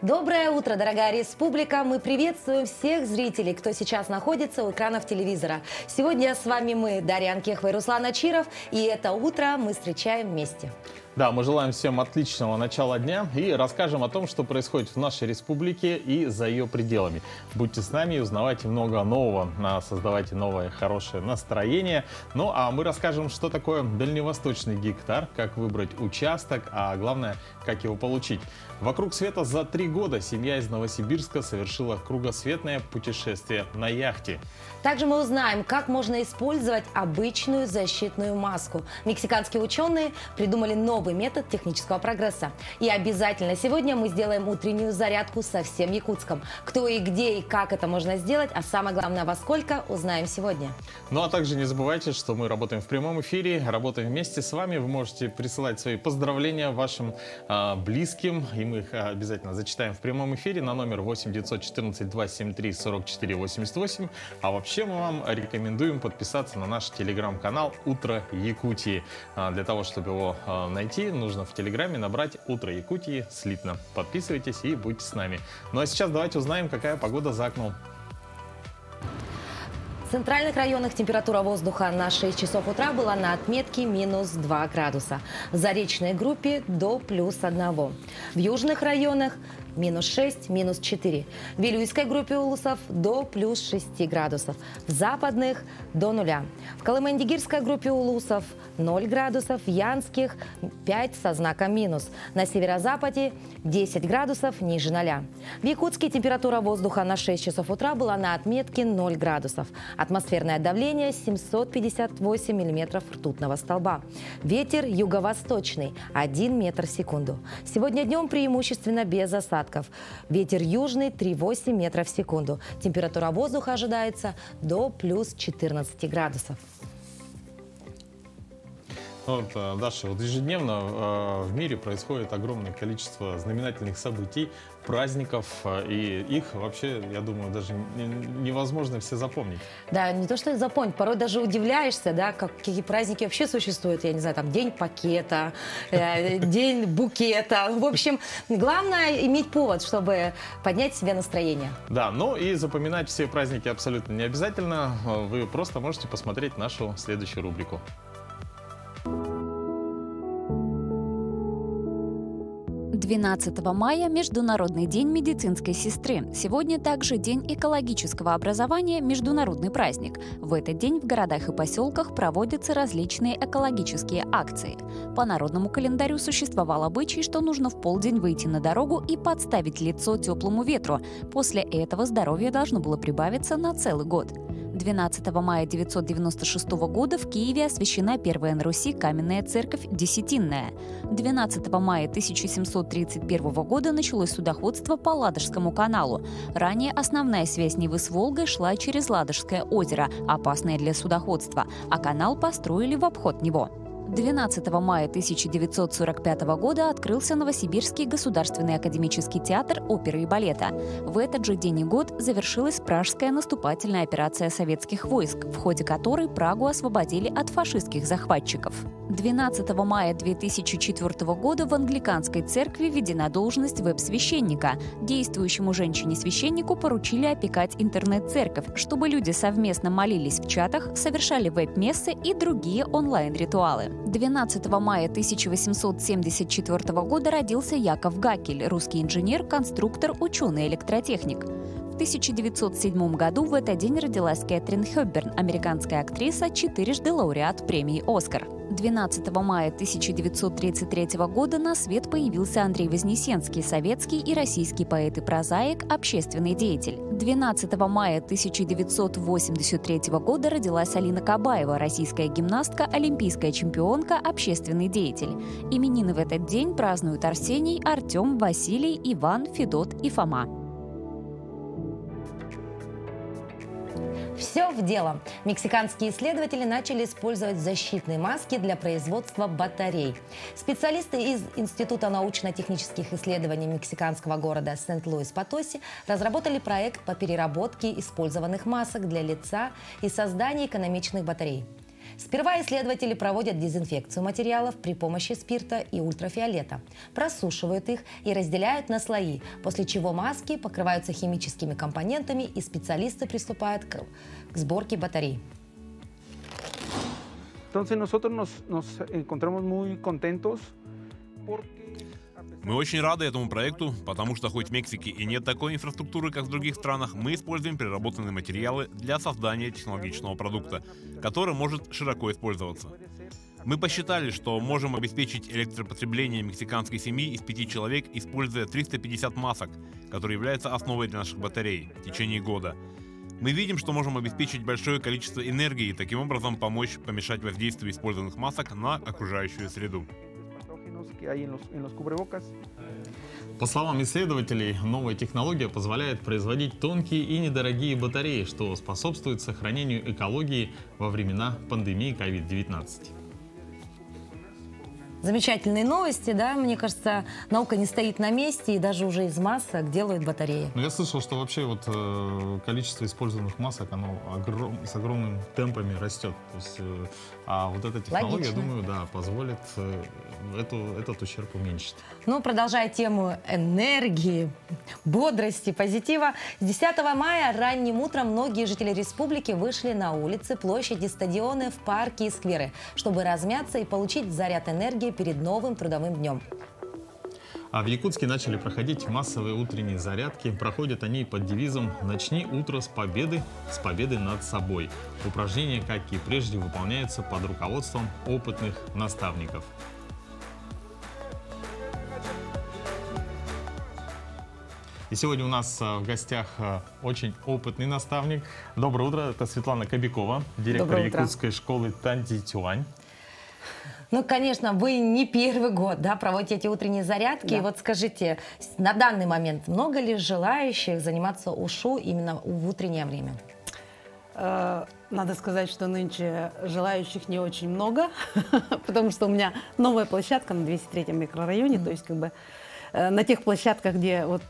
Доброе утро, дорогая республика! Мы приветствуем всех зрителей, кто сейчас находится у экранов телевизора. Сегодня с вами мы, Дарья Анкехова и Руслан Ачиров, и это утро мы встречаем вместе. Да, мы желаем всем отличного начала дня и расскажем о том, что происходит в нашей республике и за ее пределами. Будьте с нами, узнавайте много нового, создавайте новое хорошее настроение. Ну а мы расскажем, что такое дальневосточный гектар, как выбрать участок, а главное, как его получить. Вокруг света за 3 года семья из Новосибирска совершила кругосветное путешествие на яхте. Также мы узнаем, как можно использовать обычную защитную маску. Мексиканские ученые придумали новый метод технического прогресса. И обязательно сегодня мы сделаем утреннюю зарядку со всем Якутском. Кто и где и как это можно сделать, а самое главное, во сколько, узнаем сегодня. Ну а также не забывайте, что мы работаем в прямом эфире, работаем вместе с вами. Вы можете присылать свои поздравления вашим близким, и мы их обязательно зачитаем в прямом эфире на номер 8 914 273 44 88. А вообще мы вам рекомендуем подписаться на наш телеграм-канал «Утро Якутии». Для того, чтобы его найти, нужно в телеграме набрать «Утро Якутии» слитно. Подписывайтесь и будьте с нами. Ну а сейчас давайте узнаем, какая погода за окном. В центральных районах температура воздуха на 6 часов утра была на отметке минус 2 градуса. В заречной группе до +1. В южных районах минус 6, минус 4. В Вилюйской группе улусов до +6 градусов. В западных до 0. В Колымендигирской группе улусов 0 градусов. В Янских 5 со знаком минус. На северо-западе 10 градусов ниже 0. В Якутске температура воздуха на 6 часов утра была на отметке 0 градусов. Атмосферное давление 758 миллиметров ртутного столба. Ветер юго-восточный 1 метр в секунду. Сегодня днем преимущественно без осадков. Ветер южный 3,8 метров в секунду. Температура воздуха ожидается до +14 градусов. Даша, ежедневно в мире происходит огромное количество знаменательных событий, праздников, и их вообще, я думаю, даже невозможно все запомнить. Да, не то что запомнить, порой даже удивляешься, да, какие праздники вообще существуют. Я не знаю, там день пакета, день букета. В общем, главное иметь повод, чтобы поднять себе настроение. Да, ну и запоминать все праздники абсолютно не обязательно. Вы просто можете посмотреть нашу следующую рубрику. 12 мая – Международный день медицинской сестры. Сегодня также День экологического образования – международный праздник. В этот день в городах и поселках проводятся различные экологические акции. По народному календарю существовал обычай, что нужно в полдень выйти на дорогу и подставить лицо теплому ветру. После этого здоровье должно было прибавиться на целый год. 12 мая 996 года в Киеве освящена первая на Руси каменная церковь Десятинная. 12 мая 1731 года началось судоходство по Ладожскому каналу. Ранее основная связь Невы с Волгой шла через Ладожское озеро, опасное для судоходства, а канал построили в обход него. 12 мая 1945 года открылся Новосибирский государственный академический театр оперы и балета. В этот же день и год завершилась Пражская наступательная операция советских войск, в ходе которой Прагу освободили от фашистских захватчиков. 12 мая 2004 года в англиканской церкви введена должность веб-священника. Действующему женщине-священнику поручили опекать интернет-церковь, чтобы люди совместно молились в чатах, совершали веб-мессы и другие онлайн-ритуалы. 12 мая 1874 года родился Яков Гакель, русский инженер, конструктор, ученый-электротехник. В 1907 году в этот день родилась Кэтрин Хепберн, американская актриса, 4-жды лауреат премии «Оскар». 12 мая 1933 года на свет появился Андрей Вознесенский, советский и российский поэт и прозаик, общественный деятель. 12 мая 1983 года родилась Алина Кабаева, российская гимнастка, олимпийская чемпионка, общественный деятель. Именины в этот день празднуют Арсений, Артем, Василий, Иван, Федот и Фома. Все в дело. Мексиканские исследователи начали использовать защитные маски для производства батарей. Специалисты из Института научно-технических исследований мексиканского города Сент-Луис-Потоси разработали проект по переработке использованных масок для лица и созданию экономичных батарей. Сперва исследователи проводят дезинфекцию материалов при помощи спирта и ультрафиолета, просушивают их и разделяют на слои, после чего маски покрываются химическими компонентами и специалисты приступают к сборке батарей. Entonces nosotros nos encontramos muy contentos porque Мы очень рады этому проекту, потому что хоть в Мексике и нет такой инфраструктуры, как в других странах, мы используем переработанные материалы для создания технологичного продукта, который может широко использоваться. Мы посчитали, что можем обеспечить электропотребление мексиканской семьи из 5 человек, используя 350 масок, которые являются основой для наших батарей в течение года. Мы видим, что можем обеспечить большое количество энергии и таким образом помочь помешать воздействию использованных масок на окружающую среду. que hay en los cubrebocas. По словам исследователей, новая технология позволяет производить тонкие и недорогие батареи, что способствует сохранению экологии во времена пандемии COVID-19. Замечательные новости, да? Мне кажется, наука не стоит на месте и даже уже из масок делают батареи. Но я слышал, что вообще вот количество использованных масок, оно с огромными темпами растет. То есть, а вот эта технология, Логично. думаю, да, позволит этот ущерб уменьшить. Ну, продолжая тему энергии, бодрости, позитива, с 10 мая ранним утром многие жители республики вышли на улицы, площади, стадионы, в парки и скверы, чтобы размяться и получить заряд энергии перед новым трудовым днем. А в Якутске начали проходить массовые утренние зарядки. Проходят они под девизом «Начни утро с победы над собой». Упражнения, как и прежде, выполняются под руководством опытных наставников. И сегодня у нас в гостях очень опытный наставник. Доброе утро, это Светлана Кобякова, директор Доброе утро. якутской школы Тандитюань. Ну, конечно, вы не первый год, да, проводите эти утренние зарядки. Да. И вот скажите, на данный момент много ли желающих заниматься УШУ именно в утреннее время? Надо сказать, что нынче желающих не очень много, потому что у меня новая площадка на 203-м микрорайоне, то есть как бы на тех площадках, где вот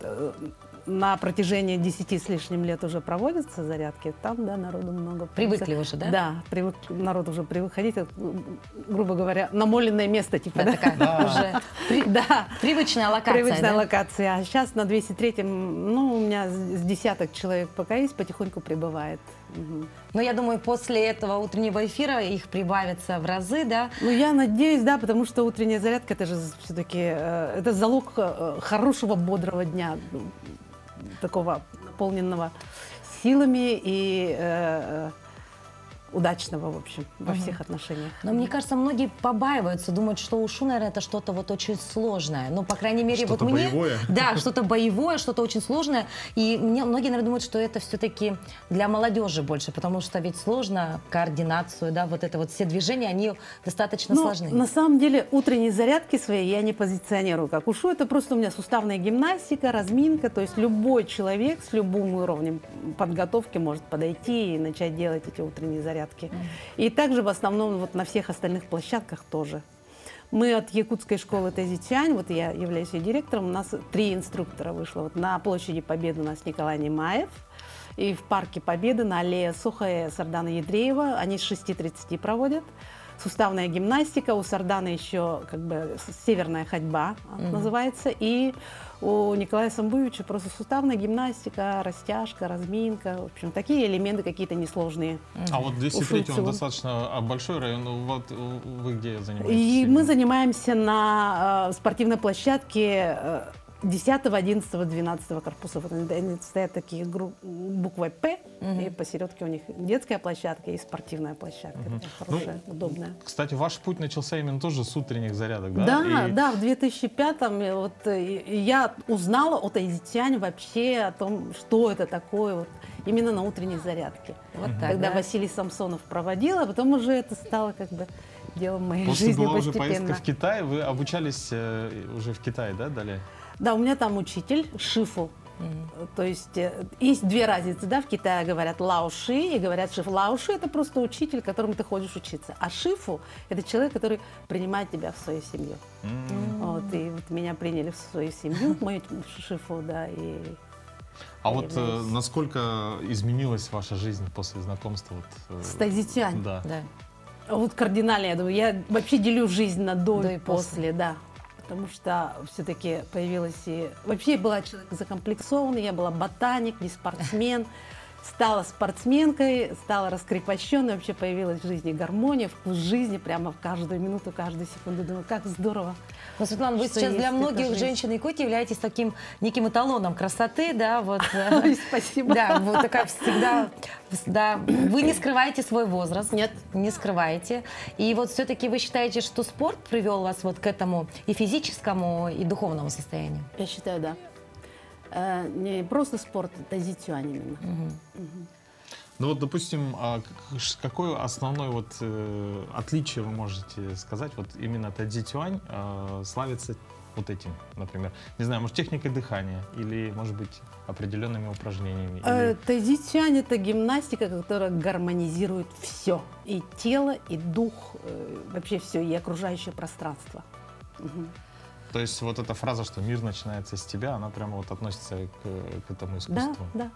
на протяжении 10 с лишним лет уже проводятся зарядки, там, да, народу много. Привыкли уже, да? Да, народ уже привык ходить, грубо говоря, намоленное место, типа, Это да? такая уже Да. привычная локация, Привычная да? локация. А сейчас на 203-м, ну, у меня с десяток человек пока есть, потихоньку прибывает. Мгм. Но я думаю, после этого утреннего эфира их прибавится в разы, да? Ну, я надеюсь, да, потому что утренняя зарядка, это же все-таки, это залог хорошего, бодрого дня, такого наполненного силами и удачного, в общем, во всех отношениях. Но мне кажется, многие побаиваются, думают, что УШУ, наверное, это что-то вот очень сложное. Ну, по крайней мере, Что-то вот мне... боевое. Да, что-то боевое, что-то очень сложное. И многие, наверное, думают, что это все-таки для молодежи больше, потому что ведь сложно координацию, да, вот это вот все движения, они достаточно Ну, сложны. на самом деле, утренние зарядки свои я не позиционирую как УШУ. Это просто у меня суставная гимнастика, разминка. То есть любой человек с любым уровнем подготовки может подойти и начать делать эти утренние зарядки. И также в основном вот на всех остальных площадках тоже. Мы от якутской школы Тандитюань, вот я являюсь ее директором, у нас 3 инструктора вышло. Вот на площади Победы у нас Николай Немаев, и в парке Победы на аллее Сухая Сардана Едреева они с 6:30 проводят. Суставная гимнастика, у Сарданы еще как бы северная ходьба называется, и у Николая Самбуевича просто суставная гимнастика, растяжка, разминка, в общем, такие элементы какие-то несложные. А вот 203 он Уфу, достаточно большой район. Вот вы где занимаетесь? И мы занимаемся на спортивной площадке 10, 11, 12 корпуса. Вот они стоят такие буквой «П», и посередке у них детская площадка и спортивная площадка. Такая хорошая, удобная. Кстати, ваш путь начался именно тоже с утренних зарядок, да? Да, И- да, в 2005-м вот, я узнала о Тандитюань вообще, о том, что это такое, вот, именно на утренней зарядке. Вот так, Когда да? Василий Самсонов проводил, а потом уже это стало как бы делом моей После жизни была уже постепенно. поездка в Китай, вы обучались уже в Китае, да, далее? Да, у меня там учитель Шифу. То есть есть две разницы, да, в Китае говорят лауши и говорят шифу. Лауши — это просто учитель, к которому ты ходишь учиться. А шифу — это человек, который принимает тебя в свою семью. Вот, и вот меня приняли в свою семью, мою шифу, да, и... А вот являюсь. насколько изменилась ваша жизнь после знакомства? Вот, С Тандитюань? Да. Да. Вот кардинально, я думаю, я вообще делю жизнь на до До и и после, да. Потому что все-таки появилась и... Вообще я была человек закомплексованный, я была ботаник, не спортсмен. Стала спортсменкой, стала раскрепощенной, вообще появилась в жизни гармония, вкус жизни прямо в каждую минуту, каждую секунду. Думаю, как здорово. Ну, Светлана, вы что сейчас для есть многих эта жизнь. женщин Якутии являетесь таким неким эталоном красоты, да, вот. Ой, спасибо. Да, вот такая всегда, да, вы не скрываете свой возраст. Нет. Не скрываете. И вот все-таки вы считаете, что спорт привел вас вот к этому и физическому, и духовному состоянию? Я считаю, да. Не просто спорт, это зитюань именно. Ну вот, допустим, какое основное вот отличие вы можете сказать, вот именно Тайцзи-Цюань славится вот этим, например, не знаю, может, техникой дыхания или, может быть, определенными упражнениями? Или... Тайцзи-Цюань – это гимнастика, которая гармонизирует все. И тело, и дух, вообще все, и окружающее пространство. То есть вот эта фраза, что мир начинается с тебя, она прямо вот относится к этому искусству? Да.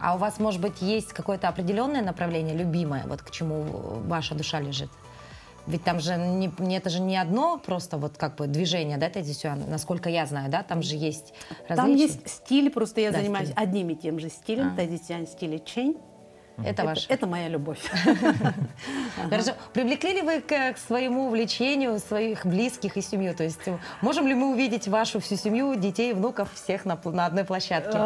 А у вас, может быть, есть какое-то определенное направление, любимое, вот к чему ваша душа лежит? Ведь там же это же не одно просто вот как бы движение, да, Тайцзи-Цюань, насколько я знаю, да, там же есть различия. Там есть стили, просто я Да, занимаюсь стили. одним и тем же стилем, Тайцзи-Цюань в стиле чэнь. Это ваш. Это моя любовь. Хорошо. Привлекли ли вы к своему увлечению своих близких и семью? То есть можем ли мы увидеть вашу всю семью, детей, внуков, всех на одной площадке?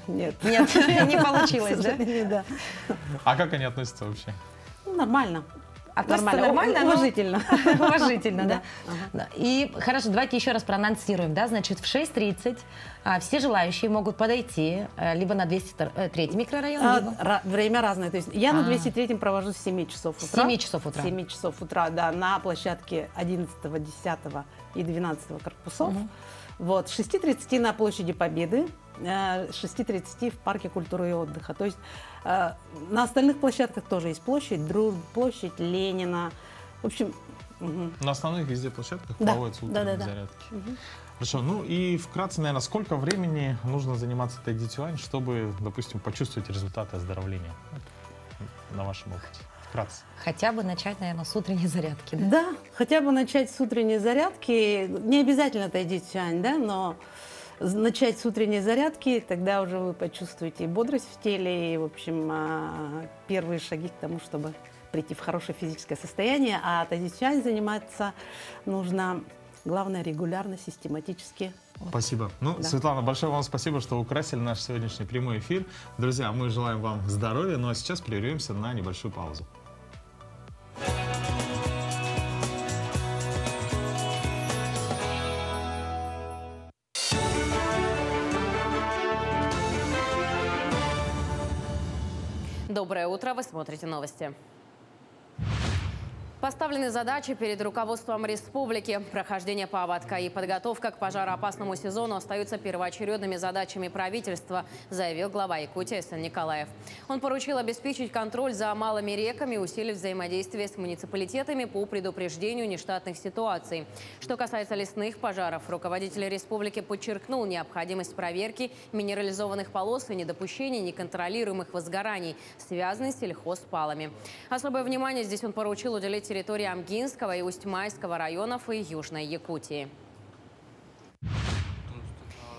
Нет. Нет, не получилось, К да? сожалению, да? А как они относятся вообще? Ну, нормально. Относятся нормально, но- Уважительно. Уважительно, да? Да. Да. И хорошо, давайте еще раз проанонсируем, да, значит, в 6:30 все желающие могут подойти либо на 203 микрорайон, либо... Время разное. То есть я на 203-м провожу с 7 часов С утра. 7 часов утра. 7 часов утра, да, на площадке 11, 10 и 12 корпусов. Вот, с 6:30 на площади Победы, с 6:30 в парке культуры и отдыха. То есть на остальных площадках тоже есть площадь Дружбы, площадь Ленина. В общем, На основных везде площадках Да. проводятся утренние Да. зарядки. Хорошо, ну и вкратце, наверное, сколько времени нужно заниматься Тайцзи-Цюань, чтобы, допустим, почувствовать результаты оздоровления на вашем опыте? Вкратце. Хотя бы начать, наверное, с утренней зарядки, да? да, хотя бы начать с утренней зарядки. Не обязательно Тайцзи-Цюань, да, но начать с утренней зарядки, тогда уже вы почувствуете и бодрость в теле, и, в общем, первые шаги к тому, чтобы прийти в хорошее физическое состояние. А Тайцзи-Цюань заниматься нужно, главное, регулярно, систематически. Спасибо. Ну, Да. Светлана, большое вам спасибо, что украсили наш сегодняшний прямой эфир. Друзья, мы желаем вам здоровья, ну а сейчас прервемся на небольшую паузу. Доброе утро, вы смотрите новости. Поставлены задачи перед руководством республики. Прохождение паводка и подготовка к пожароопасному сезону остаются первоочередными задачами правительства, заявил глава Якутии Сэн Николаев. Он поручил обеспечить контроль за малыми реками, усилить взаимодействие с муниципалитетами по предупреждению нештатных ситуаций. Что касается лесных пожаров, руководитель республики подчеркнул необходимость проверки минерализованных полос и недопущения неконтролируемых возгораний, связанных с сельхозпалами. Особое внимание здесь он поручил уделить территории Амгинского и Усть-Майского районов и Южной Якутии.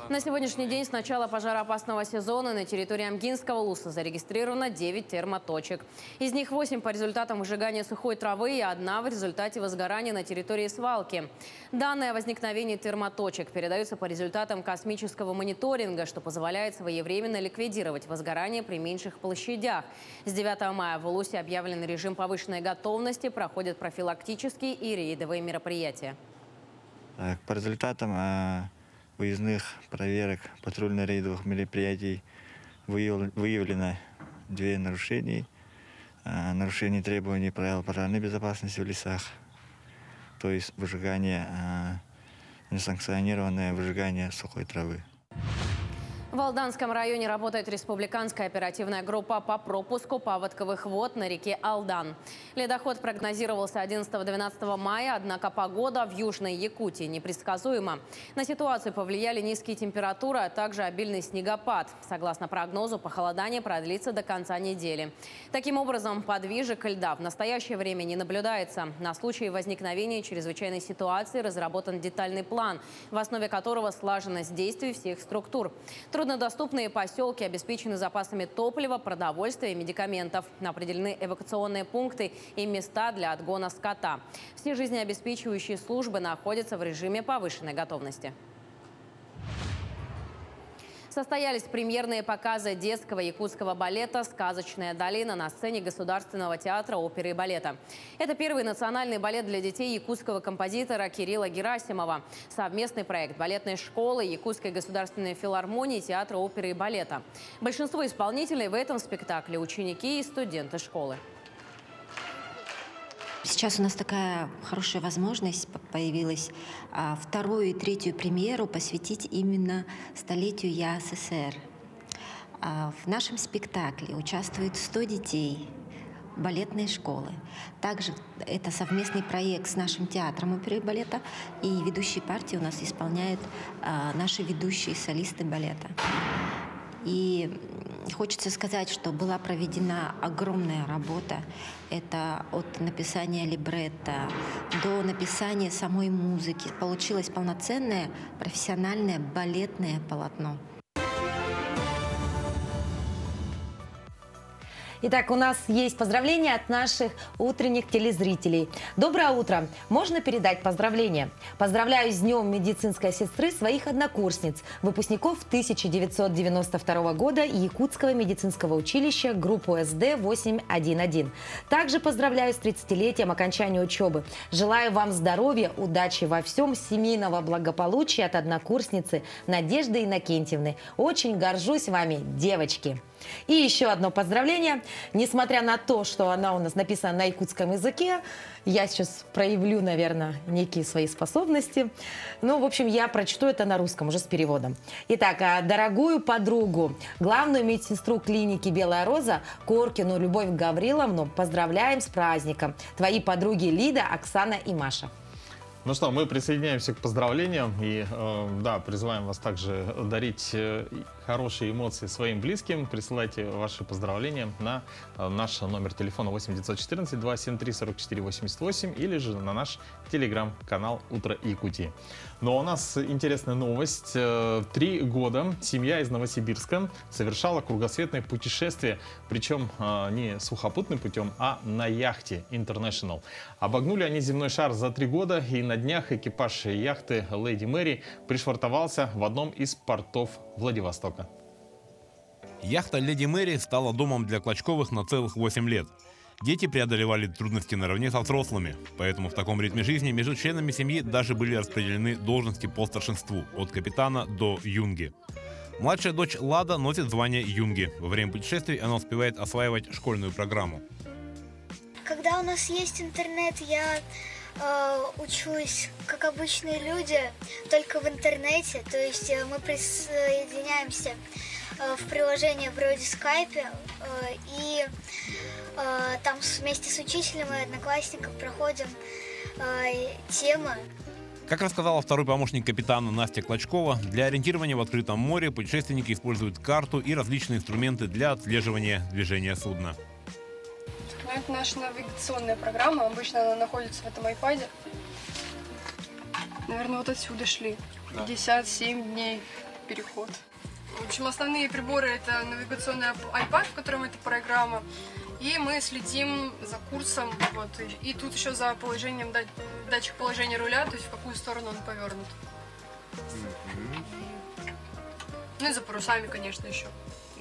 На сегодняшний день с начала пожароопасного сезона на территории Амгинского ЛУСа зарегистрировано 9 термоточек. Из них 8 по результатам выжигания сухой травы и 1 в результате возгорания на территории свалки. Данные о возникновении термоточек передаются по результатам космического мониторинга, что позволяет своевременно ликвидировать возгорание при меньших площадях. С 9 мая в ЛУСе объявлен режим повышенной готовности, проходят профилактические и рейдовые мероприятия. Так, по результатам выездных проверок патрульно-рейдовых мероприятий выявлено 2 нарушений. Нарушение требований правил пожарной безопасности в лесах, то есть выжигание, несанкционированное выжигание сухой травы. В Алданском районе работает республиканская оперативная группа по пропуску паводковых вод на реке Алдан. Ледоход прогнозировался 11-12 мая, однако погода в Южной Якутии непредсказуема. На ситуацию повлияли низкие температуры, а также обильный снегопад. Согласно прогнозу, похолодание продлится до конца недели. Таким образом, подвижек льда в настоящее время не наблюдается. На случай возникновения чрезвычайной ситуации разработан детальный план, в основе которого слаженность действий всех структур. Труднодоступные поселки обеспечены запасами топлива, продовольствия и медикаментов. Определены эвакуационные пункты и места для отгона скота. Все жизнеобеспечивающие службы находятся в режиме повышенной готовности. Состоялись премьерные показы детского якутского балета «Сказочная долина» на сцене Государственного театра оперы и балета. Это первый национальный балет для детей якутского композитора Кирилла Герасимова. Совместный проект балетной школы, Якутской государственной филармонии, театра оперы и балета. Большинство исполнителей в этом спектакле – ученики и студенты школы. Сейчас у нас такая хорошая возможность появилась вторую и третью премьеру посвятить именно столетию ЯССР. В нашем спектакле участвует 100 детей балетной школы. Также это совместный проект с нашим театром оперы и балета, и ведущие партии у нас исполняют наши ведущие солисты балета. И хочется сказать, что была проведена огромная работа. Это от написания либретто до написания самой музыки. Получилось полноценное профессиональное балетное полотно. Итак, у нас есть поздравления от наших утренних телезрителей. Доброе утро! Можно передать поздравления? Поздравляю с Днем медицинской сестры своих однокурсниц, выпускников 1992 года Якутского медицинского училища, группу СД-811. Также поздравляю с 30-летием окончания учебы. Желаю вам здоровья, удачи во всем, семейного благополучия от однокурсницы Надежды Иннокентьевны. Очень горжусь вами, девочки! И еще одно поздравление. Несмотря на то, что она у нас написана на якутском языке, я сейчас проявлю, наверное, некие свои способности. Ну, в общем, я прочту это на русском, уже с переводом. Итак, дорогую подругу, главную медсестру клиники «Белая роза» Коркину Любовь Гавриловну поздравляем с праздником. Твои подруги Лида, Оксана и Маша. Ну что, мы присоединяемся к поздравлениям и, да, призываем вас также дарить хорошие эмоции своим близким. Присылайте ваши поздравления на наш номер телефона 8-914-273-44-88 или же на наш телеграм-канал «Утро Якутии». Но у нас интересная новость. 3 года семья из Новосибирска совершала кругосветное путешествие, причем не сухопутным путем, а на яхте International. Обогнули они земной шар за 3 года, и на днях экипаж яхты «Леди Мэри» пришвартовался в одном из портов Владивостока. Яхта «Леди Мэри» стала домом для Клочковых на целых 8 лет. Дети преодолевали трудности наравне со взрослыми, поэтому в таком ритме жизни между членами семьи даже были распределены должности по старшинству, от капитана до юнги. Младшая дочь Лада носит звание юнги. Во время путешествий она успевает осваивать школьную программу. Когда у нас есть интернет, я учусь, как обычные люди, только в интернете. То есть мы присоединяемся в приложение вроде Skype, и там вместе с учителем и одноклассником проходим темы. Как рассказала второй помощник капитана Настя Клочкова, для ориентирования в открытом море путешественники используют карту и различные инструменты для отслеживания движения судна. Это наша навигационная программа. Обычно она находится в этом айпаде. Наверное, вот отсюда шли. 57 дней переход. В общем, основные приборы — это навигационный iPad, в котором эта программа. И мы следим за курсом. Вот. И тут еще за положением, датчик положения руля, то есть в какую сторону он повернут. Ну и за парусами, конечно, еще.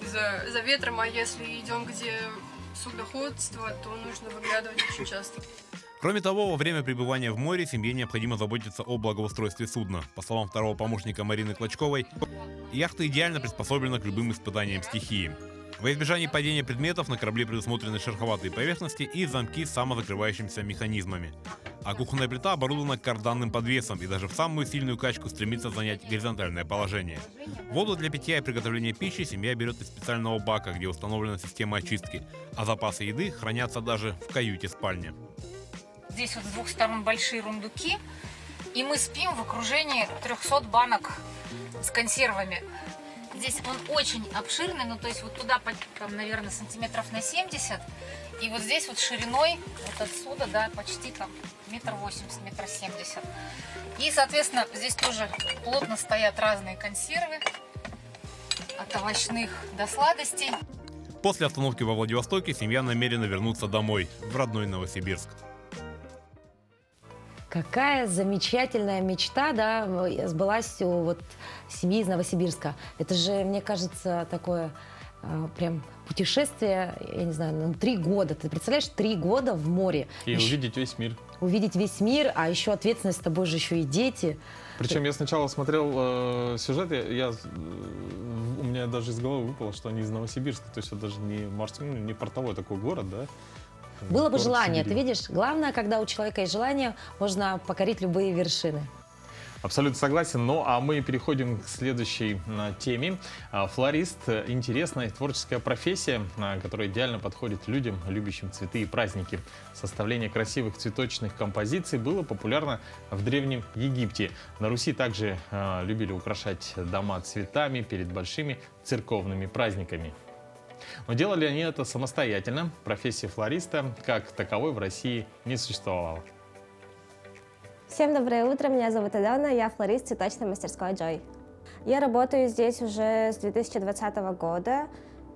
И за ветром, а если идем где судоходство, то нужно выглядывать очень часто. Кроме того, во время пребывания в море семье необходимо заботиться о благоустройстве судна. По словам второго помощника Марины Клочковой, яхта идеально приспособлена к любым испытаниям стихии. Во избежание падения предметов на корабле предусмотрены шероховатые поверхности и замки с самозакрывающимися механизмами. А кухонная плита оборудована карданным подвесом и даже в самую сильную качку стремится занять горизонтальное положение. Воду для питья и приготовления пищи семья берет из специального бака, где установлена система очистки, а запасы еды хранятся даже в каюте-спальне. Здесь вот с двух сторон большие рундуки, и мы спим в окружении 300 банок с консервами. Здесь он очень обширный, ну то есть вот туда, там, наверное, сантиметров на 70, и вот здесь вот шириной, вот отсюда, да, почти там 1,80 м, 1,70 м. И, соответственно, здесь тоже плотно стоят разные консервы, от овощных до сладостей. После остановки во Владивостоке семья намерена вернуться домой, в родной Новосибирск. Какая замечательная мечта, да, сбылась у вот семьи из Новосибирска. Это же, мне кажется, такое прям путешествие, я не знаю, 3 года. Ты представляешь, 3 года в море. И увидеть весь мир. Увидеть весь мир, а еще ответственность с тобой же еще и дети. Причем я сначала смотрел сюжет, у меня даже из головы выпало, что они из Новосибирска. То есть это даже не морской, не портовой такой город, да? Было бы Город желание, Сибири. ты видишь? Главное, когда у человека есть желание, можно покорить любые вершины. Абсолютно согласен. Ну, а мы переходим к следующей теме. Флорист – интересная творческая профессия, которая идеально подходит людям, любящим цветы и праздники. Составление красивых цветочных композиций было популярно в Древнем Египте. На Руси также любили украшать дома цветами перед большими церковными праздниками. Но делали они это самостоятельно. Профессия флориста как таковой в России не существовала. Всем доброе утро, меня зовут Алена, я флорист цветочной мастерской Joy. Я работаю здесь уже с 2020 года,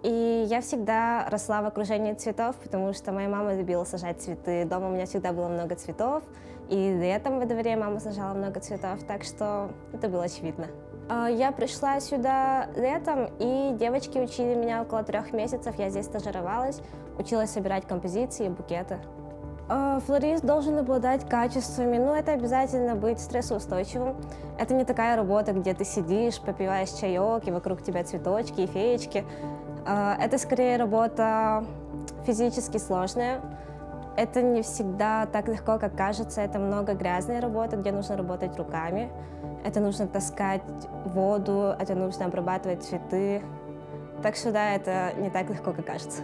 и я всегда росла в окружении цветов, потому что моя мама любила сажать цветы. Дома у меня всегда было много цветов, и летом во дворе мама сажала много цветов, так что это было очевидно. Я пришла сюда летом, и девочки учили меня около 3 месяцев. Я здесь стажировалась, училась собирать композиции и букеты. Флорист должен обладать качествами, но это обязательно быть стрессоустойчивым. Это не такая работа, где ты сидишь, попиваешь чаек, и вокруг тебя цветочки и феечки. Это скорее работа физически сложная. Это не всегда так легко, как кажется. Это много грязной работы, где нужно работать руками. Это нужно таскать воду, это нужно обрабатывать цветы. Так что да, это не так легко, как кажется.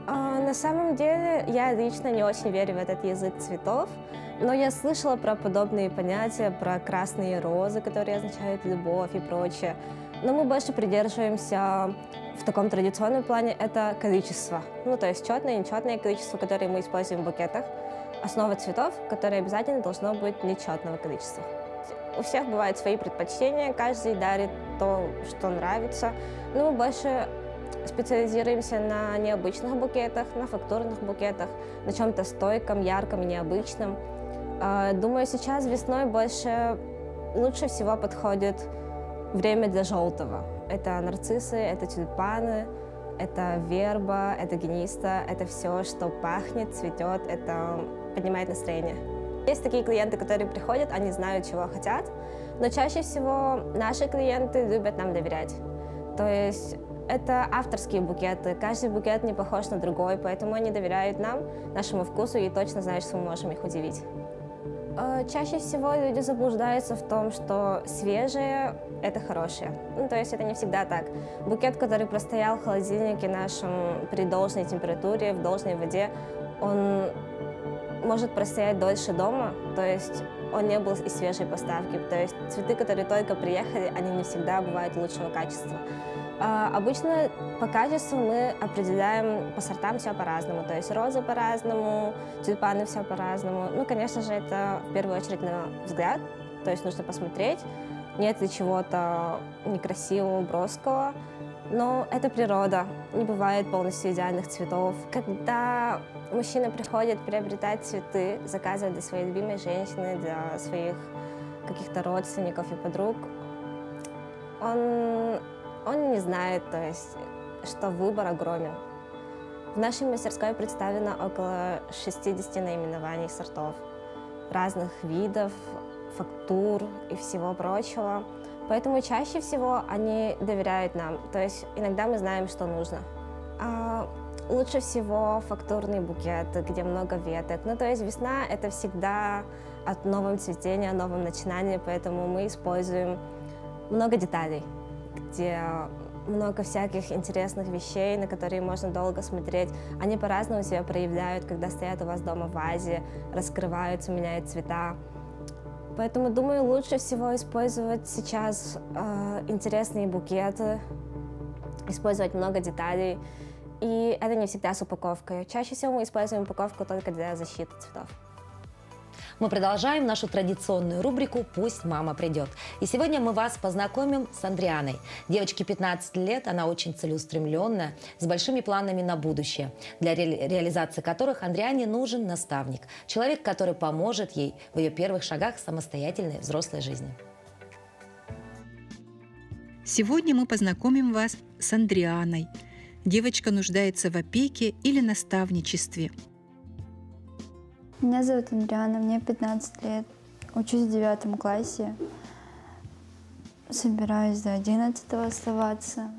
На самом деле, я лично не очень верю в этот язык цветов, но я слышала про подобные понятия, про красные розы, которые означают любовь и прочее. Но мы больше придерживаемся в таком традиционном плане, это количество. Ну, то есть четное и нечетное количество, которое мы используем в букетах. Основа цветов, которое обязательно должно быть нечетного количества. У всех бывают свои предпочтения, каждый дарит то, что нравится. Но мы больше специализируемся на необычных букетах, на фактурных букетах, на чем-то стойком, ярком и необычном. Думаю, сейчас весной лучше всего подходит время для желтого. Это нарциссы, это тюльпаны, это верба, это гениста, это все, что пахнет, цветет, это поднимает настроение. Есть такие клиенты, которые приходят, они знают, чего хотят, но чаще всего наши клиенты любят нам доверять. То есть это авторские букеты, каждый букет не похож на другой, поэтому они доверяют нам, нашему вкусу, и точно знают, что мы можем их удивить. Чаще всего люди заблуждаются в том, что свежее – это хорошее. Ну, то есть это не всегда так. Букет, который простоял в холодильнике нашем при должной температуре, в должной воде, он может простоять дольше дома, то есть он не был из свежей поставки. То есть цветы, которые только приехали, они не всегда бывают лучшего качества. Обычно по качеству мы определяем по сортам все по-разному. То есть розы по-разному, тюльпаны все по-разному. Ну, конечно же, это в первую очередь на взгляд. То есть нужно посмотреть, нет ли чего-то некрасивого, броского. Но это природа. Не бывает полностью идеальных цветов. Когда мужчина приходит приобретать цветы, заказывать для своей любимой женщины, для своих каких-то родственников и подруг, он не знает, то есть, что выбор огромен. В нашей мастерской представлено около 60 наименований сортов, разных видов, фактур и всего прочего. Поэтому чаще всего они доверяют нам, то есть иногда мы знаем, что нужно. Лучше всего фактурный букет, где много веток. Ну, то есть весна — это всегда о новом цветении, о новом начинании, поэтому мы используем много деталей, где много всяких интересных вещей, на которые можно долго смотреть. Они по-разному себя проявляют, когда стоят у вас дома в вазе, раскрываются, меняют цвета. Поэтому, думаю, лучше всего использовать сейчас интересные букеты, использовать много деталей. И это не всегда с упаковкой. Чаще всего мы используем упаковку только для защиты цветов. Мы продолжаем нашу традиционную рубрику «Пусть мама придет». И сегодня мы вас познакомим с Андрианой. Девочке 15 лет, она очень целеустремленная, с большими планами на будущее, для реализации которых Андриане нужен наставник. Человек, который поможет ей в ее первых шагах самостоятельной взрослой жизни. Сегодня мы познакомим вас с Андрианой. Девочка нуждается в опеке или наставничестве. Меня зовут Андриана, мне 15 лет. Учусь в 9 классе. Собираюсь до 11-го оставаться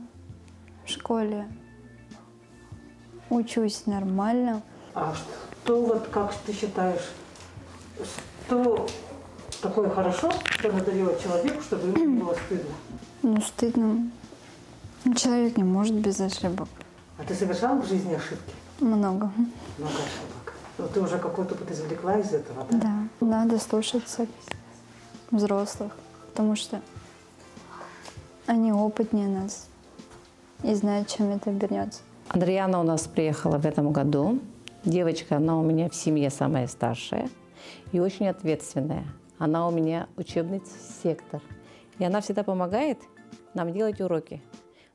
в школе. Учусь нормально. А что, вот как ты считаешь, что такое хорошо, что надо делать человеку, чтобы ему не было стыдно? Ну, стыдно. Человек не может без ошибок. А ты совершала в жизни ошибки? Много. Много ошибок. Но ты уже какой-то опыт извлекла из этого, да? Да. Надо слушаться взрослых, потому что они опытнее нас и знают, чем это обернется. Андриана у нас приехала в этом году. Девочка, она у меня в семье самая старшая и очень ответственная. Она у меня учебный сектор. И она всегда помогает нам делать уроки.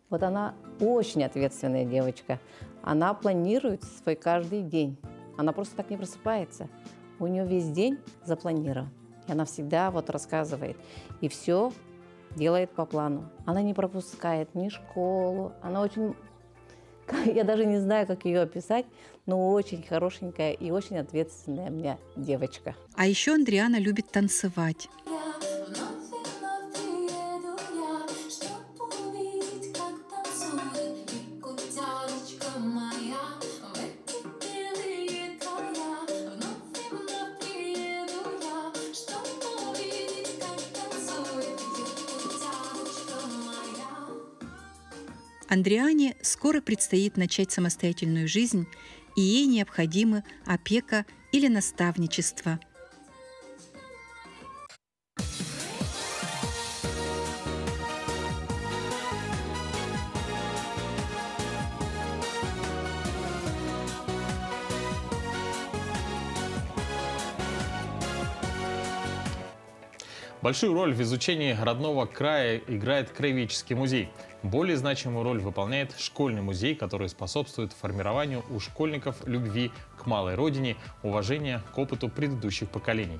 Вот она очень ответственная девочка. Она планирует свой каждый день. Она просто так не просыпается. У нее весь день запланирован. И она всегда вот рассказывает. И все делает по плану. Она не пропускает ни школу. Она очень... Я даже не знаю, как ее описать, но очень хорошенькая и очень ответственная у меня девочка. А еще Андриана любит танцевать. Андриане скоро предстоит начать самостоятельную жизнь, и ей необходимы опека или наставничество. Большую роль в изучении родного края играет краеведческий музей. Более значимую роль выполняет школьный музей, который способствует формированию у школьников любви к малой родине, уважения к опыту предыдущих поколений.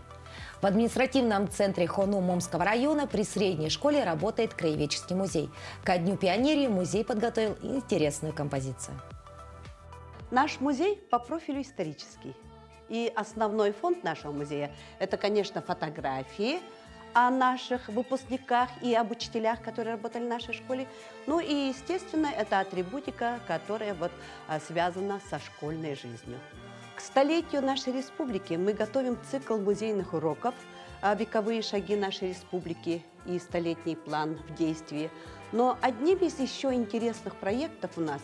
В административном центре Хону Момского района при средней школе работает краеведческий музей. Ко Дню пионерии музей подготовил интересную композицию. Наш музей по профилю исторический. И основной фонд нашего музея – это, конечно, фотографии о наших выпускниках и об учителях, которые работали в нашей школе. Ну и, естественно, это атрибутика, которая связана со школьной жизнью. К столетию нашей республики мы готовим цикл музейных уроков «Вековые шаги нашей республики» и «Столетний план в действии». Но одним из еще интересных проектов у нас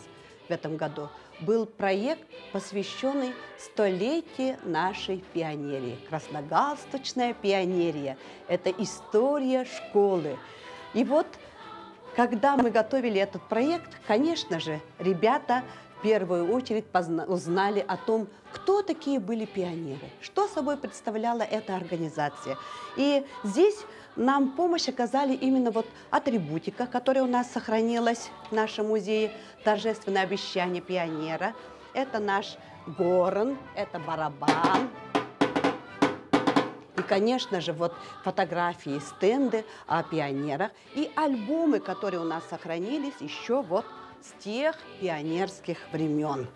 в этом году был проект, посвященный столетию нашей пионерии. Красногалстучная пионерия – это история школы. И вот, когда мы готовили этот проект, конечно же, ребята в первую очередь узнали о том, кто такие были пионеры, что собой представляла эта организация. И здесь нам помощь оказали именно атрибутика, которая у нас сохранилась в нашем музее, торжественное обещание пионера. Это наш горн, это барабан. И, конечно же, фотографии, стенды о пионерах и альбомы, которые у нас сохранились еще с тех пионерских времен.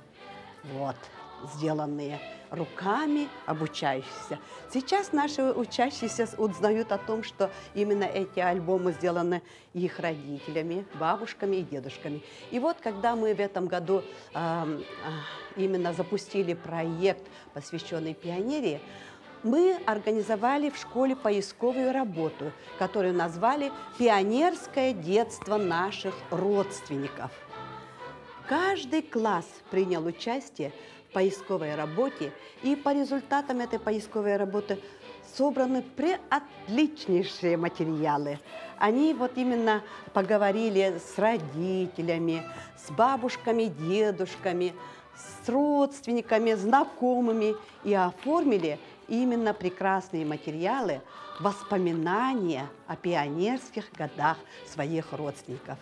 Сделанные. руками обучающихся. Сейчас наши учащиеся узнают о том, что именно эти альбомы сделаны их родителями, бабушками и дедушками. И вот, когда мы в этом году именно запустили проект, посвященный пионерии, мы организовали в школе поисковую работу, которую назвали «Пионерское детство наших родственников». Каждый класс принял участие в поисковой работе, и по результатам этой поисковой работы собраны преотличнейшие материалы. Они вот именно поговорили с родителями, с бабушками, дедушками, с родственниками, знакомыми и оформили именно прекрасные материалы, воспоминания о пионерских годах своих родственников.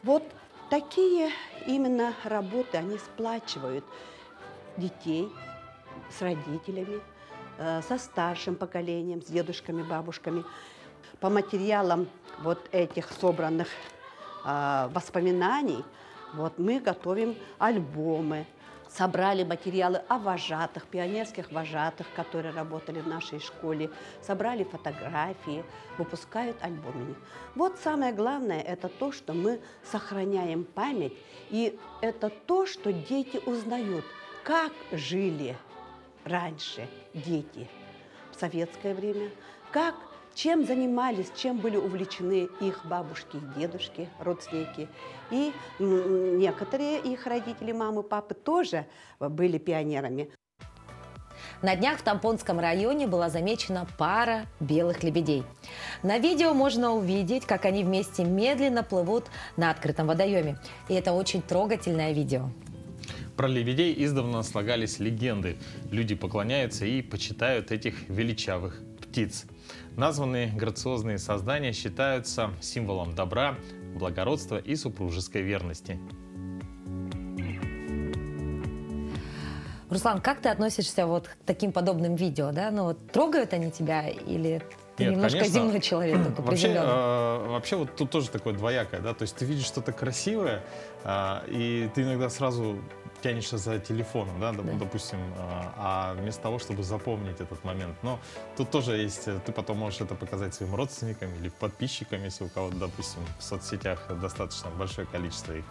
Вот такие именно работы, они сплачивают детей с родителями, со старшим поколением, с дедушками, бабушками. По материалам вот этих собранных воспоминаний вот мы готовим альбомы. Собрали материалы о вожатых, пионерских вожатых, которые работали в нашей школе. Собрали фотографии, выпускают альбомы. Вот самое главное – это то, что мы сохраняем память. И это то, что дети узнают, как жили раньше дети в советское время, чем занимались, чем были увлечены их бабушки и дедушки, родственники. И некоторые их родители, мамы, папы тоже были пионерами. На днях в Тампонском районе была замечена пара белых лебедей. На видео можно увидеть, как они вместе медленно плывут на открытом водоеме. И это очень трогательное видео. Про лебедей издавна слагались легенды. Люди поклоняются и почитают этих величавых птиц. Названные грациозные создания считаются символом добра, благородства и супружеской верности. Руслан, как ты относишься вот к таким подобным видео? Да? Ну, вот, трогают они тебя или ты немножко конечно. Земной человек? Вообще вот тут тоже такое двоякое. Да? То есть ты видишь что-то красивое, и ты иногда сразу тянешься за телефоном, да, допустим, вместо того, чтобы запомнить этот момент. Но тут тоже есть, ты потом можешь это показать своим родственникам или подписчикам, если у кого-то, допустим, в соцсетях достаточно большое количество их.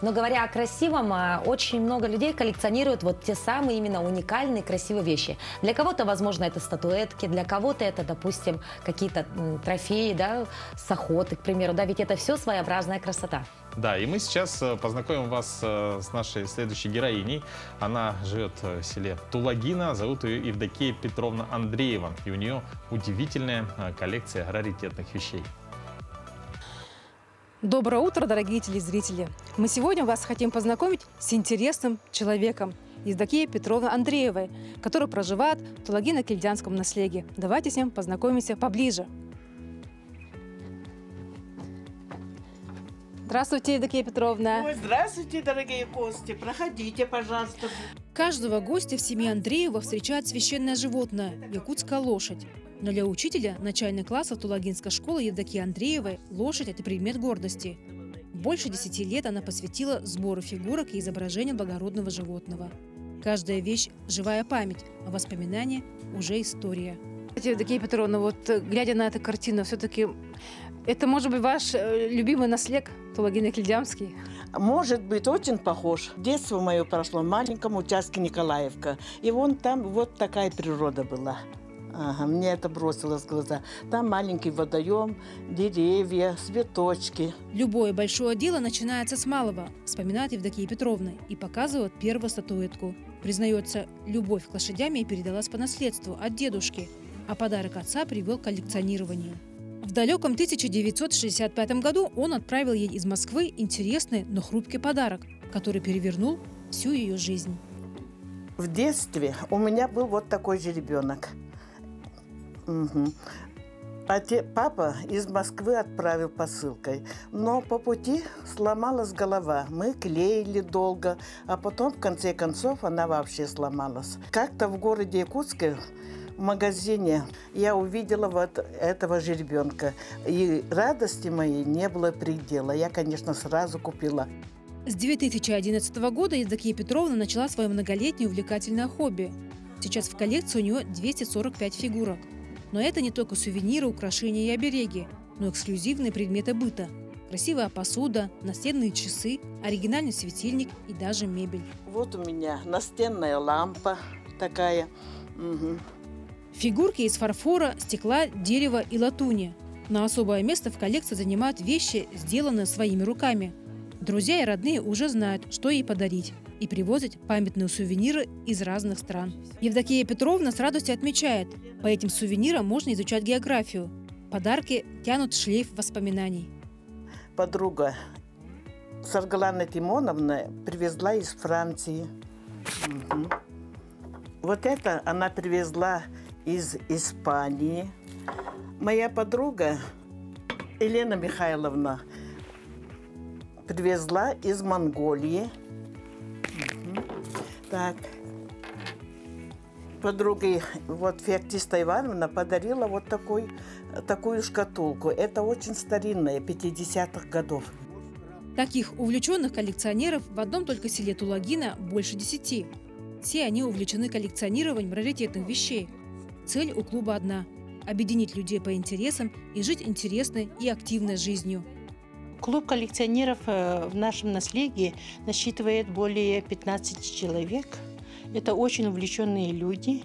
Но говоря о красивом, очень много людей коллекционируют вот те самые именно уникальные красивые вещи. Для кого-то, возможно, это статуэтки, для кого-то это, допустим, какие-то трофеи, да, с охоты, к примеру, да, ведь это все своеобразная красота. Да, и мы сейчас познакомим вас с нашей следующей героиней. Она живет в селе Тулагина, зовут ее Евдокия Петровна Андреева, и у нее удивительная коллекция раритетных вещей. Доброе утро, дорогие телезрители! Мы сегодня вас хотим познакомить с интересным человеком, Евдокией Петровной Андреевой, которая проживает в Тулагино-Кильдянском наследии. Давайте с ним познакомимся поближе. Здравствуйте, Евдокия Петровна. Ой, здравствуйте, дорогие гости. Проходите, пожалуйста. Каждого гостя в семье Андреева встречает священное животное – якутская лошадь. Но для учителя начальных классов Тулагинской школы Евдокии Андреевой лошадь – это предмет гордости. Больше 10 лет она посвятила сбору фигурок и изображения благородного животного. Каждая вещь – живая память, а воспоминания – уже история. Евдокия Петровна, вот глядя на эту картину, все-таки это может быть ваш любимый наследник Тулагино-Кильдянский? Может быть, очень похож. Детство мое прошло в маленьком участке Николаевка. И вон там вот такая природа была. Ага, мне это бросилось в глаза. Там маленький водоем, деревья, цветочки. Любое большое дело начинается с малого, вспоминает Евдокия Петровна и показывает первую статуэтку. Признается, любовь к лошадям ей передалась по наследству от дедушки, а подарок отца привел к коллекционированию. В далеком 1965 году он отправил ей из Москвы интересный, но хрупкий подарок, который перевернул всю ее жизнь. В детстве у меня был вот такой жеребенок. Угу. Папа из Москвы отправил посылкой, но по пути сломалась голова. Мы клеили долго, а потом, в конце концов, она вообще сломалась. Как-то в городе Якутске в магазине я увидела вот этого жеребенка, и радости моей не было предела. Я, конечно, сразу купила. С 2011 года Евдокия Петровна начала свое многолетнее увлекательное хобби. Сейчас в коллекции у нее 245 фигурок. Но это не только сувениры, украшения и обереги, но эксклюзивные предметы быта. Красивая посуда, настенные часы, оригинальный светильник и даже мебель. Вот у меня настенная лампа такая. Угу. Фигурки из фарфора, стекла, дерева и латуни. Но особое место в коллекции занимают вещи, сделанные своими руками. Друзья и родные уже знают, что ей подарить, и привозят памятные сувениры из разных стран. Евдокия Петровна с радостью отмечает, по этим сувенирам можно изучать географию. Подарки тянут шлейф воспоминаний. Подруга Саргалана Тимоновна привезла из Франции. Угу. Вот это она привезла из Испании. Моя подруга Елена Михайловна привезла из Монголии. Угу. Так. Подруга вот Феоктиста Ивановна подарила вот такую шкатулку. Это очень старинная, 50-х годов. Таких увлеченных коллекционеров в одном только селе Тулагина больше 10. Все они увлечены коллекционированием раритетных вещей. Цель у клуба одна – объединить людей по интересам и жить интересной и активной жизнью. Клуб коллекционеров в нашем наследии насчитывает более 15 человек. Это очень увлеченные люди,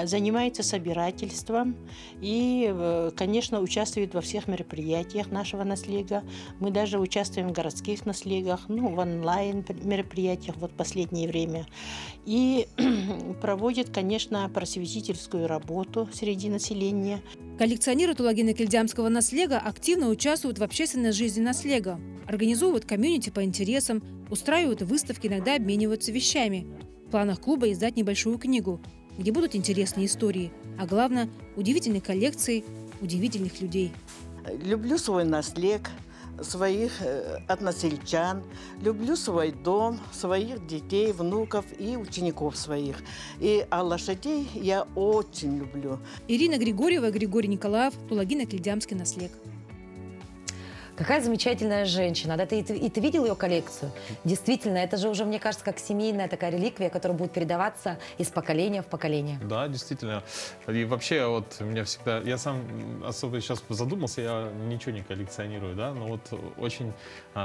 занимаются собирательством и, конечно, участвуют во всех мероприятиях нашего наследия. Мы даже участвуем в городских наследиях, в онлайн-мероприятиях в последнее время. И проводят, конечно, просветительскую работу среди населения. Коллекционеры Тулагино-Кильдямского наследия активно участвуют в общественной жизни наследия, организовывают комьюнити по интересам, устраивают выставки, иногда обмениваются вещами. В планах клуба издать небольшую книгу, где будут интересные истории, а главное – удивительные коллекции удивительных людей. Люблю свой наследие, своих односельчан, люблю свой дом, своих детей, внуков и учеников своих. А лошадей я очень люблю. Ирина Григорьева, Григорий Николаев, Тулагино-Кильдямский наследие. Какая замечательная женщина. Да, ты видел ее коллекцию? Действительно, это же уже, мне кажется, как семейная такая реликвия, которая будет передаваться из поколения в поколение. Да, действительно. И вообще, вот меня всегда... Я сам особо сейчас задумался, я ничего не коллекционирую, да, но вот очень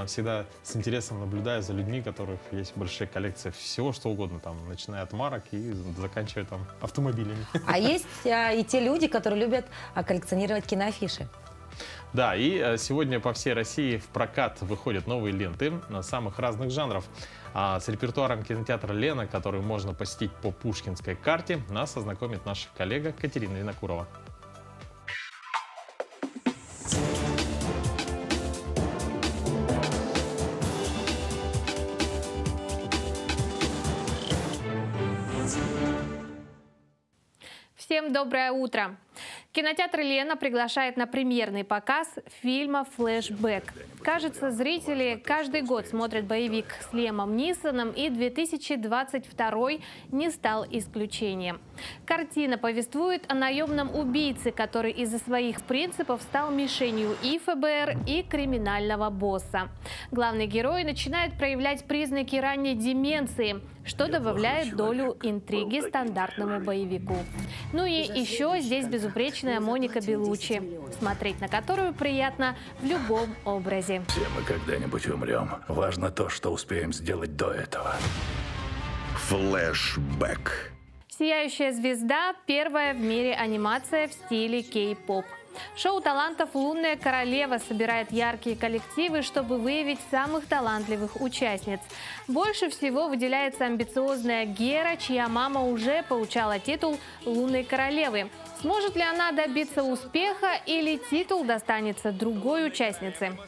всегда с интересом наблюдаю за людьми, у которых есть большая коллекция всего, что угодно, там, начиная от марок и заканчивая там автомобилями. А есть и те люди, которые любят коллекционировать киноафиши. Да, и сегодня по всей России в прокат выходят новые ленты самых разных жанров. С репертуаром кинотеатра «Лена», который можно посетить по Пушкинской карте, нас ознакомит наша коллега Катерина Винокурова. Всем доброе утро! Кинотеатр «Лена» приглашает на премьерный показ фильма «Флэшбэк». Кажется, зрители каждый год смотрят боевик с Лиамом Нисоном, и 2022 не стал исключением. Картина повествует о наемном убийце, который из-за своих принципов стал мишенью и ФБР, и криминального босса. Главный герой начинает проявлять признаки ранней деменции, что добавляет долю интриги стандартному боевику. Ну и еще здесь безупречная Моника Беллуччи, смотреть на которую приятно в любом образе. Все мы когда-нибудь умрем. Важно то, что успеем сделать до этого. Флэшбэк. «Сияющая звезда» – первая в мире анимация в стиле кей-поп. Шоу талантов «Лунная королева» собирает яркие коллективы, чтобы выявить самых талантливых участниц. Больше всего выделяется амбициозная Гера, чья мама уже получала титул «Лунной королевы». Сможет ли она добиться успеха или титул достанется другой участнице?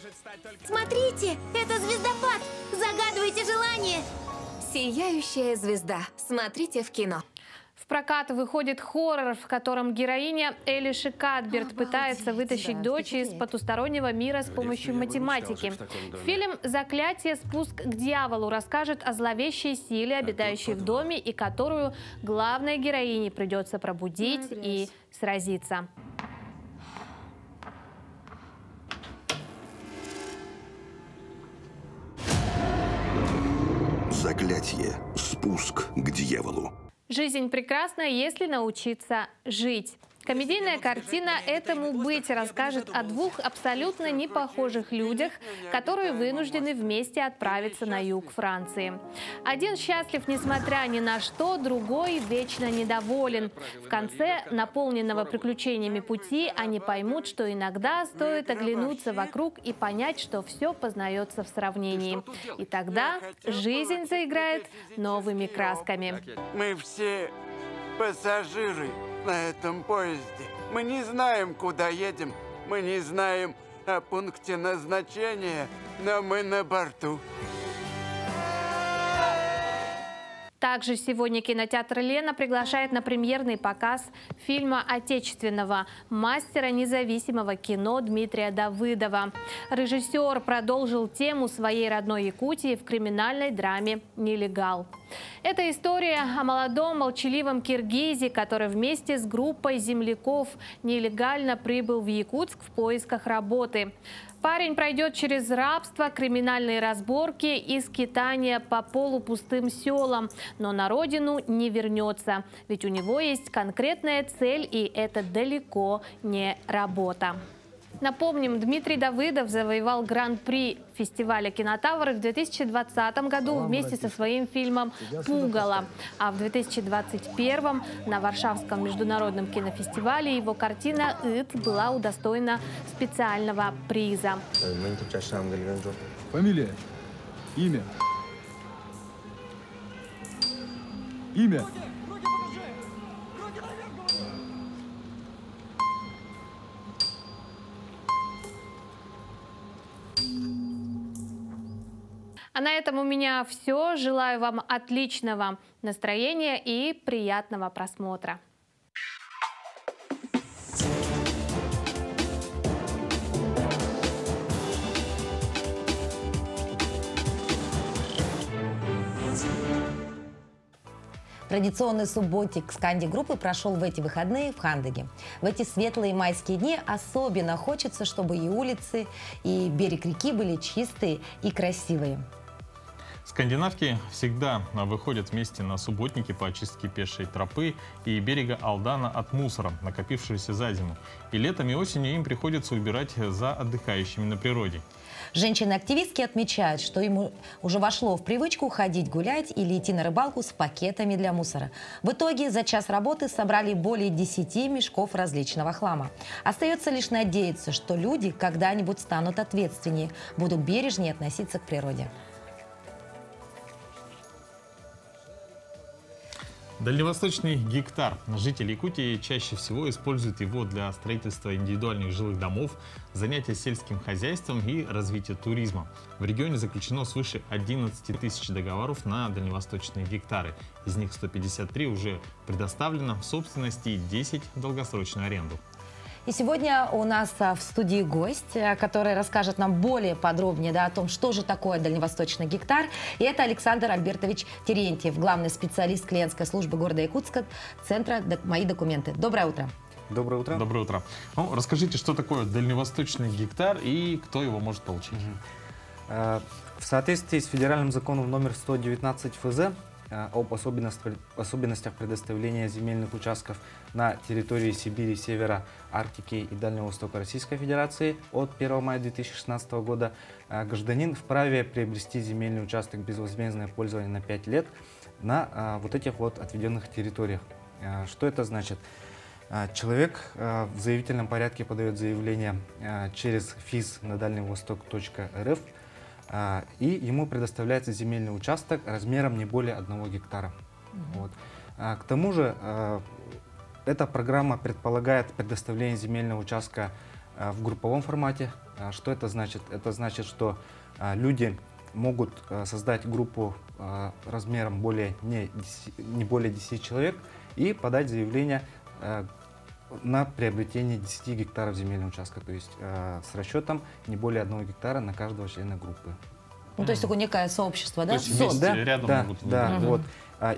Смотрите, это звездопад! Загадывайте желание! «Сияющая звезда». Смотрите в кино. В прокат выходит хоррор, в котором героиня Элиши Кадберт пытается вытащить дочь из потустороннего мира с помощью математики. Фильм «Заклятие. Спуск к дьяволу» расскажет о зловещей силе, обитающей в доме, и которую главной героине придется пробудить и сразиться. Заклятие. Спуск к дьяволу. Жизнь прекрасна, если научиться жить. Комедийная картина «Этому быть» расскажет о двух абсолютно непохожих людях, которые вынуждены вместе отправиться на юг Франции. Один счастлив несмотря ни на что, другой вечно недоволен. В конце наполненного приключениями пути они поймут, что иногда стоит оглянуться вокруг и понять, что все познается в сравнении. И тогда жизнь заиграет новыми красками. Мы все пассажиры на этом поезде. Мы не знаем, куда едем, мы не знаем о пункте назначения, но мы на борту. Также сегодня кинотеатр «Лена» приглашает на премьерный показ фильма отечественного мастера независимого кино Дмитрия Давыдова. Режиссер продолжил тему своей родной Якутии в криминальной драме «Нелегал». Это история о молодом молчаливом киргизе, который вместе с группой земляков нелегально прибыл в Якутск в поисках работы. Парень пройдет через рабство, криминальные разборки и скитания по полупустым селам, но на родину не вернется, ведь у него есть конкретная цель, и это далеко не работа. Напомним, Дмитрий Давыдов завоевал гран-при фестиваля «Кинотавр» в 2020 году вместе со своим фильмом «Пугало». А в 2021 на Варшавском международном кинофестивале его картина «Ит» была удостоена специального приза. Фамилия? Имя? Имя? А на этом у меня все. Желаю вам отличного настроения и приятного просмотра. Традиционный субботик Сканди-группы прошел в эти выходные в Хандыге. В эти светлые майские дни особенно хочется, чтобы и улицы, и берег реки были чистые и красивые. Скандинавки всегда выходят вместе на субботники по очистке пешей тропы и берега Алдана от мусора, накопившегося за зиму. И летом и осенью им приходится убирать за отдыхающими на природе. Женщины-активистки отмечают, что им уже вошло в привычку ходить гулять или идти на рыбалку с пакетами для мусора. В итоге за час работы собрали более 10 мешков различного хлама. Остается лишь надеяться, что люди когда-нибудь станут ответственнее, будут бережнее относиться к природе. Дальневосточный гектар. Жители Якутии чаще всего используют его для строительства индивидуальных жилых домов, занятия сельским хозяйством и развития туризма. В регионе заключено свыше 11 тысяч договоров на дальневосточные гектары. Из них 153 уже предоставлено в собственности и 10 в долгосрочную аренду. И сегодня у нас в студии гость, который расскажет нам более подробнее о том, что же такое дальневосточный гектар. И это Александр Альбертович Терентьев, главный специалист клиентской службы города Якутска, центра «Мои документы». Доброе утро. Доброе утро. Доброе утро. Ну, расскажите, что такое дальневосточный гектар и кто его может получить? В соответствии с федеральным законом номер 119 ФЗ об особенностях предоставления земельных участков на территории Сибири, Севера, Арктики и Дальнего Востока Российской Федерации от 1 мая 2016 года гражданин вправе приобрести земельный участок безвозмездное пользование на 5 лет на вот этих вот отведенных территориях. Что это значит? Человек в заявительном порядке подает заявление через ФИЗ на дальневосток.рф, и ему предоставляется земельный участок размером не более 1 гектара. Вот. К тому же эта программа предполагает предоставление земельного участка в групповом формате. Что это значит? Это значит, что люди могут создать группу размером не более 10 человек и подать заявление на приобретение 10 гектаров земельного участка, то есть с расчетом не более 1 гектара на каждого члена группы. Ну, то есть такое некое сообщество, да? То есть вместе, рядом могут выбрать. Да, вот.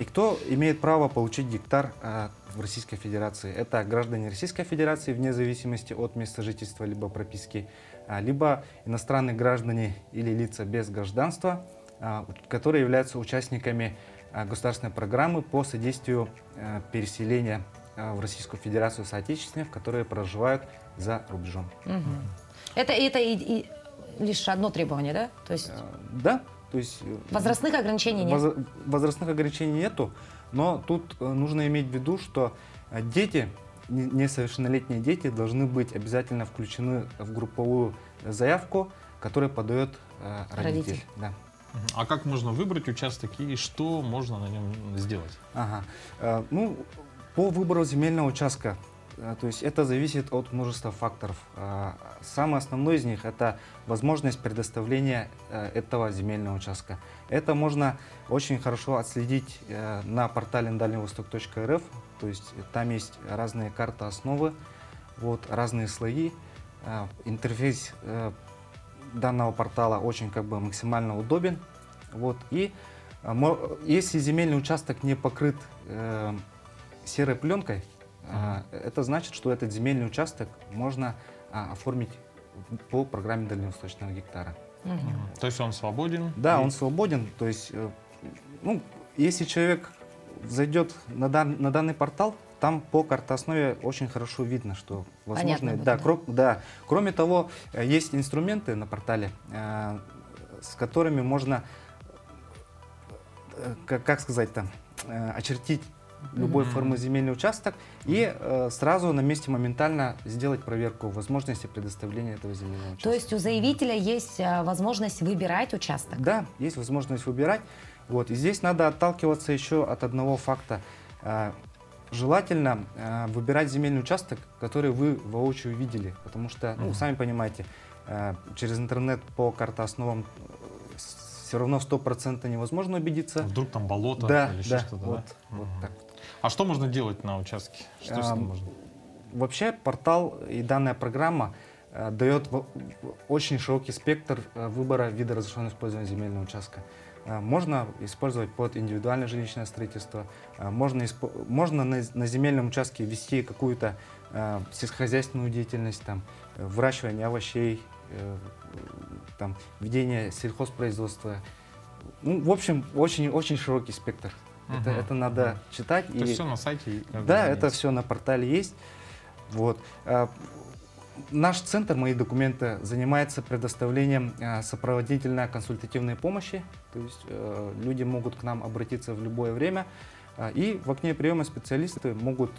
И кто имеет право получить гектар в Российской Федерации? Это граждане Российской Федерации вне зависимости от места жительства либо прописки, либо иностранные граждане или лица без гражданства, которые являются участниками государственной программы по содействию переселения в Российскую Федерацию соотечественников, которые проживают за рубежом. Это и лишь одно требование, да? То есть... Да. То есть, возрастных ограничений нет? Возрастных ограничений нету, но тут нужно иметь в виду, что дети, несовершеннолетние дети, должны быть обязательно включены в групповую заявку, которую подает родитель. Да. А как можно выбрать участок и что можно на нем сделать? Ну, по выбору земельного участка, то есть это зависит от множества факторов. Самый основной из них — это возможность предоставления этого земельного участка. Это можно очень хорошо отследить на портале дальневосток.рф. То есть там есть разные карты основы, вот, разные слои. Интерфейс данного портала очень максимально удобен. Вот, и если земельный участок не покрыт серой пленкой, это значит, что этот земельный участок можно оформить по программе дальневосточного гектара. То есть он свободен? Да, он свободен. То есть, ну, если человек зайдет на данный портал, там по картооснове очень хорошо видно, что возможно. Да. Кроме того, есть инструменты на портале, с которыми можно, как сказать-то, очертить любой формы земельный участок и сразу на месте моментально сделать проверку возможности предоставления этого земельного участка. То есть у заявителя есть возможность выбирать участок? Да, есть возможность выбирать. Вот. И здесь надо отталкиваться еще от одного факта. Желательно выбирать земельный участок, который вы воочию видели, потому что, ну, сами понимаете, через интернет по картоосновам все равно 100% невозможно убедиться. Вдруг там болото или еще что-то, вот, вот так. А что можно делать на участке? Что с ним можно? Вообще портал и данная программа дает очень широкий спектр выбора вида разрешенного использования земельного участка. Можно использовать под индивидуальное жилищное строительство, можно на земельном участке вести какую-то сельскохозяйственную деятельность, там, выращивание овощей, там, ведение сельхозпроизводства. Ну, в общем, очень широкий спектр. Это надо читать. Это все на сайте? Да, это все на портале есть. Вот. Наш центр «Мои документы» занимается предоставлением сопроводительно-консультативной помощи. То есть люди могут к нам обратиться в любое время. И в окне приема специалисты могут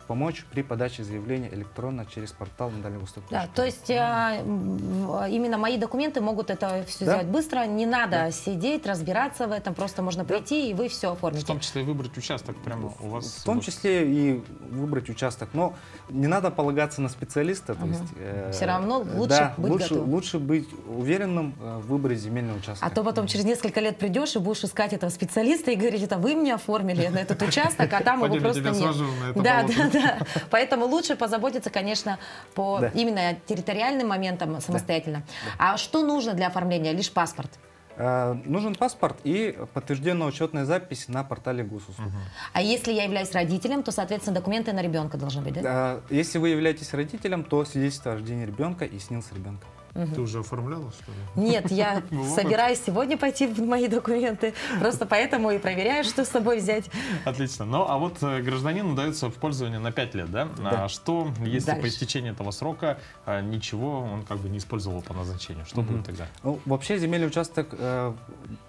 помочь при подаче заявления электронно через портал на Дальний Восток. Да, то есть именно «Мои документы» могут это все сделать быстро, не надо сидеть, разбираться в этом, просто можно прийти и вы все оформите. В том числе и выбрать участок прямо у вас? В том числе и выбрать участок, но не надо полагаться на специалиста. То есть, все равно лучше быть готовым. Лучше быть уверенным в выборе земельного участка. А то потом через несколько лет придешь и будешь искать этого специалиста и говорить, это вы мне оформили этот участок, а там его просто нет. Да. Поэтому лучше позаботиться, конечно, по именно территориальным моментам самостоятельно. А что нужно для оформления? Лишь паспорт? Нужен паспорт и подтвержденная учетная запись на портале госуслуг. А если я являюсь родителем, то, соответственно, документы на ребенка должны быть, да? Если вы являетесь родителем, то свидетельство о рождении ребенка и СНИЛС ребенка. Ты уже оформляла, что ли? Нет, я собираюсь сегодня пойти в мои документы. Просто поэтому и проверяю, что с собой взять. Отлично. Ну, а вот гражданину дается в пользование на 5 лет, да? А что, если по истечении этого срока ничего он как бы не использовал по назначению? Что будет тогда? Ну, вообще земельный участок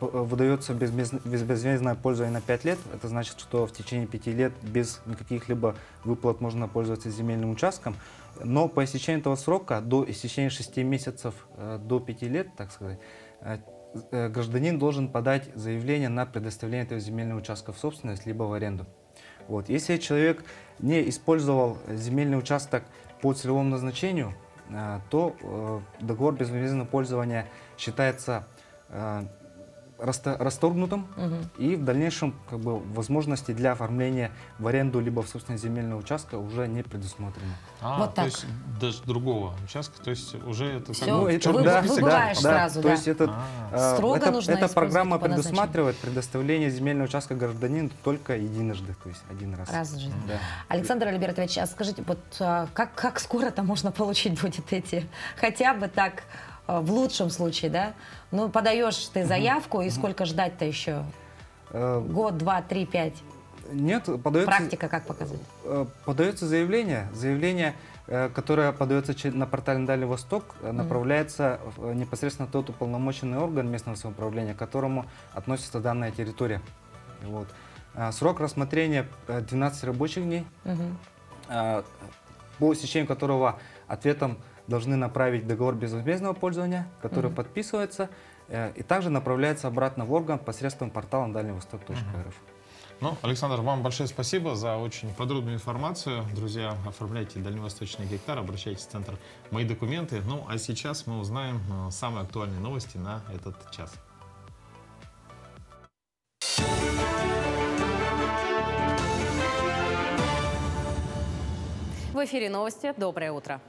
выдается безвозмездное пользование на 5 лет. Это значит, что в течение 5 лет без каких-либо выплат можно пользоваться земельным участком. Но по истечении этого срока, до истечения 6 месяцев до 5 лет, так сказать, гражданин должен подать заявление на предоставление этого земельного участка в собственность либо в аренду. Вот. Если человек не использовал земельный участок по целевому назначению, то договор безвозмездного пользования считается расторгнутым, и в дальнейшем как бы возможности для оформления в аренду либо в собственность земельного участка уже не предусмотрены. Вот то есть даже другого участка, то есть уже это как бы выбываешь сразу, то есть эта программа по предусматривает предоставление земельного участка гражданину только единожды, то есть один раз. Раз в жизни. Александр Альбертович, а скажите, вот как скоро-то можно получить будет эти, хотя бы так, в лучшем случае, да? Ну, подаешь ты заявку, и сколько ждать-то еще? Год, 2, 3, 5? Нет, подается... Практика как показывает? Подается заявление, которое подается на портале Дальний Восток, направляется непосредственно тот уполномоченный орган местного самоуправления, к которому относится данная территория. Вот. Срок рассмотрения 12 рабочих дней, по истечению которого ответом должны направить договор безвозмездного пользования, который подписывается и также направляется обратно в орган посредством портала дальневосток.рф. Ну, Александр, вам большое спасибо за очень подробную информацию. Друзья, оформляйте дальневосточный гектар, обращайтесь в центр «Мои документы». Ну, а сейчас мы узнаем самые актуальные новости на этот час. В эфире новости. Доброе утро.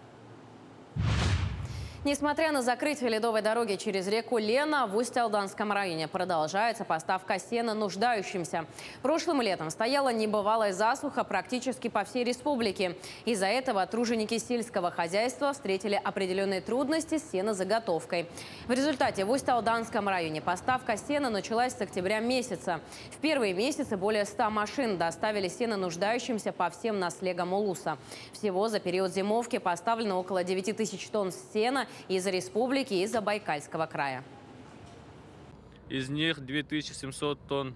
Несмотря на закрытие ледовой дороги через реку Лена, в Усть-Алданском районе продолжается поставка сена нуждающимся. Прошлым летом стояла небывалая засуха практически по всей республике. Из-за этого труженики сельского хозяйства встретили определенные трудности с сенозаготовкой. В результате в Усть-Алданском районе поставка сена началась с октября месяца. В первые месяцы более 100 машин доставили сено нуждающимся по всем наслегам Улуса. Всего за период зимовки поставлено около 9000 тонн сена из республики и Забайкальского края. Из них 2700 тонн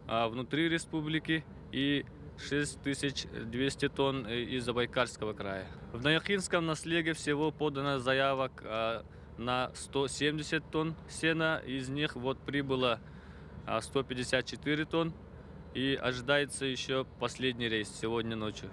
внутри республики и 6200 тонн из Забайкальского края. В Наяхинском наслеге всего подано заявок на 170 тонн сена, из них прибыло 154 тонн и ожидается еще последний рейс сегодня ночью.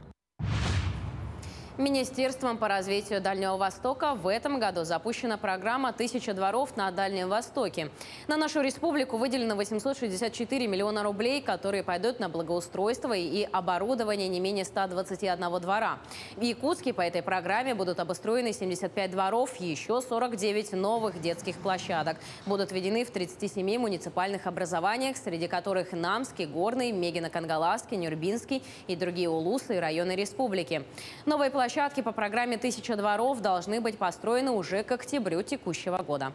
Министерством по развитию Дальнего Востока в этом году запущена программа «1000 дворов на Дальнем Востоке». На нашу республику выделено 864 миллиона рублей, которые пойдут на благоустройство и оборудование не менее 121 двора. В Якутске по этой программе будут обустроены 75 дворов, еще 49 новых детских площадок. Будут введены в 37 муниципальных образованиях, среди которых Намский, Горный, Мегино-Кангаласский, Нюрбинский и другие улусы и районы республики. Новые площадки по программе «1000 дворов» должны быть построены уже к октябрю текущего года.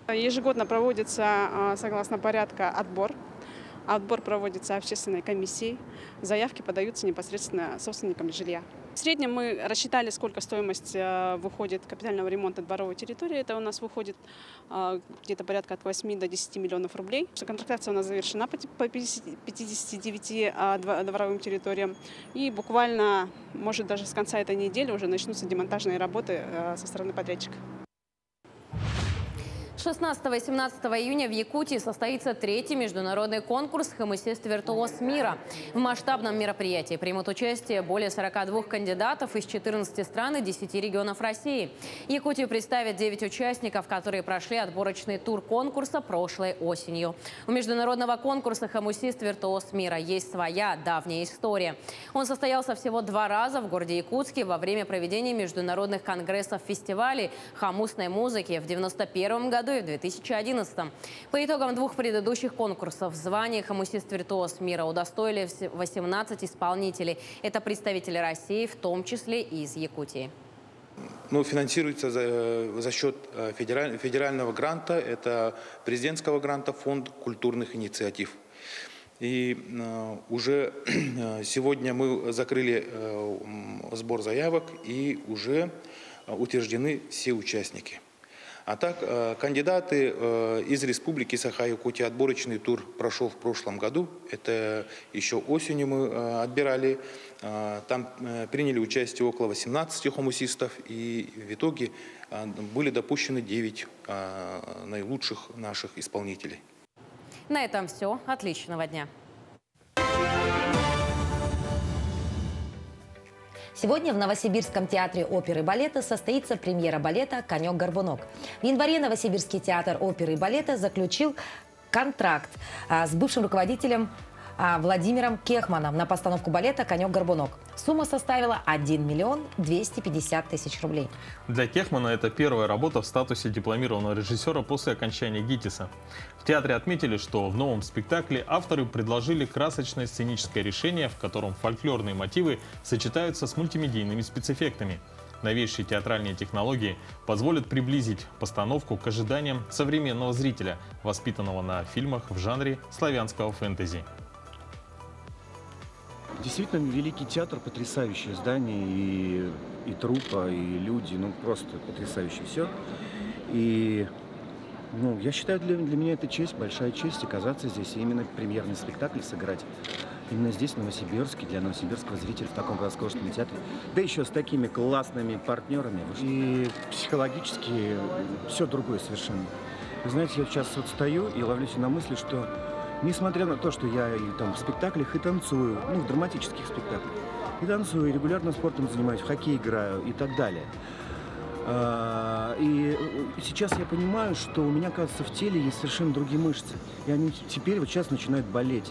Ежегодно проводится, согласно порядка, отбор. Отбор проводится общественной комиссией. Заявки подаются непосредственно собственникам жилья. В среднем мы рассчитали, сколько стоимость выходит капитального ремонта дворовой территории. Это у нас выходит где-то порядка от 8 до 10 миллионов рублей. Контрактация у нас завершена по 59 дворовым территориям. И буквально, может, даже с конца этой недели уже начнутся демонтажные работы со стороны подрядчика. 16 и 17 июня в Якутии состоится 3-й международный конкурс «Хомусист Виртуоз мира». В масштабном мероприятии примут участие более 42 кандидатов из 14 стран и 10 регионов России. Якутию представят 9 участников, которые прошли отборочный тур конкурса прошлой осенью. У международного конкурса «Хомусист Виртуоз мира» есть своя давняя история. Он состоялся всего 2 раза в городе Якутске во время проведения международных конгрессов-фестивалей хомусной музыки в 1991 году и в 2011. По итогам 2 предыдущих конкурсов звание «Хомусист Виртуоз мира» удостоили 18 исполнителей. Это представители России, в том числе и из Якутии. Финансируется за счет федерального гранта, это президентского гранта, фонд культурных инициатив. И уже сегодня мы закрыли сбор заявок и уже утверждены все участники. А так, кандидаты из Республики Саха-Якутия, отборочный тур прошел в прошлом году. Это еще осенью мы отбирали. Там приняли участие около 18 хомусистов. И в итоге были допущены 9 наилучших наших исполнителей. На этом все. Отличного дня. Сегодня в Новосибирском театре оперы и балета состоится премьера балета «Конек-горбунок». В январе Новосибирский театр оперы и балета заключил контракт с бывшим руководителем Владимиром Кехманом на постановку балета «Конек-горбунок». Сумма составила 1 миллион 250 тысяч рублей. Для Кехмана это первая работа в статусе дипломированного режиссера после окончания ГИТИСа. В театре отметили, что в новом спектакле авторы предложили красочное сценическое решение, в котором фольклорные мотивы сочетаются с мультимедийными спецэффектами. новейшие театральные технологии позволят приблизить постановку к ожиданиям современного зрителя, воспитанного на фильмах в жанре славянского фэнтези. Действительно, Великий театр — потрясающее здание, и труппа, и люди, ну просто потрясающе все. И я считаю, для меня это честь, большая честь оказаться здесь и именно премьерный спектакль сыграть. Именно здесь, в Новосибирске, для новосибирского зрителя в таком роскошном театре. Да еще с такими классными партнерами. И психологически все другое совершенно. Вы знаете, я сейчас вот стою и ловлюсь на мысли, что несмотря на то, что я и там в спектаклях и танцую, в драматических спектаклях, и танцую, и регулярно спортом занимаюсь, в хоккей играю и так далее. И сейчас я понимаю, что у меня, кажется, в теле есть совершенно другие мышцы. И они теперь вот сейчас начинают болеть.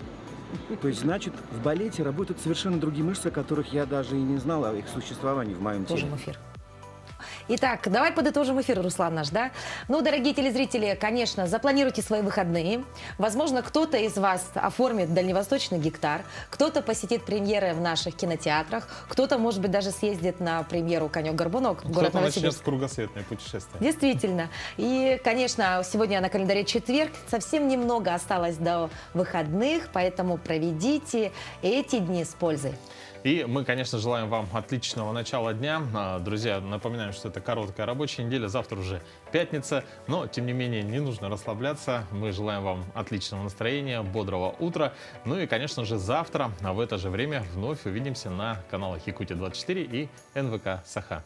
То есть, значит, в балете работают совершенно другие мышцы, о которых я даже и не знала, о их существовании в моем теле. Тоже в эфир. Итак, давай подытожим эфир, Руслан наш, да? Ну, дорогие телезрители, конечно, запланируйте свои выходные. Возможно, кто-то из вас оформит дальневосточный гектар, кто-то посетит премьеры в наших кинотеатрах, кто-то, может быть, даже съездит на премьеру «Конек-горбунок», город Новосибирск. Кто-то начнет кругосветное путешествие. Действительно. И, конечно, сегодня на календаре четверг, совсем немного осталось до выходных, поэтому проведите эти дни с пользой. И мы, конечно, желаем вам отличного начала дня. Друзья, напоминаем, что это короткая рабочая неделя, завтра уже пятница, но, тем не менее, не нужно расслабляться. Мы желаем вам отличного настроения, бодрого утра. Ну и, конечно же, завтра в это же время вновь увидимся на каналах Якутия-24 и НВК Саха.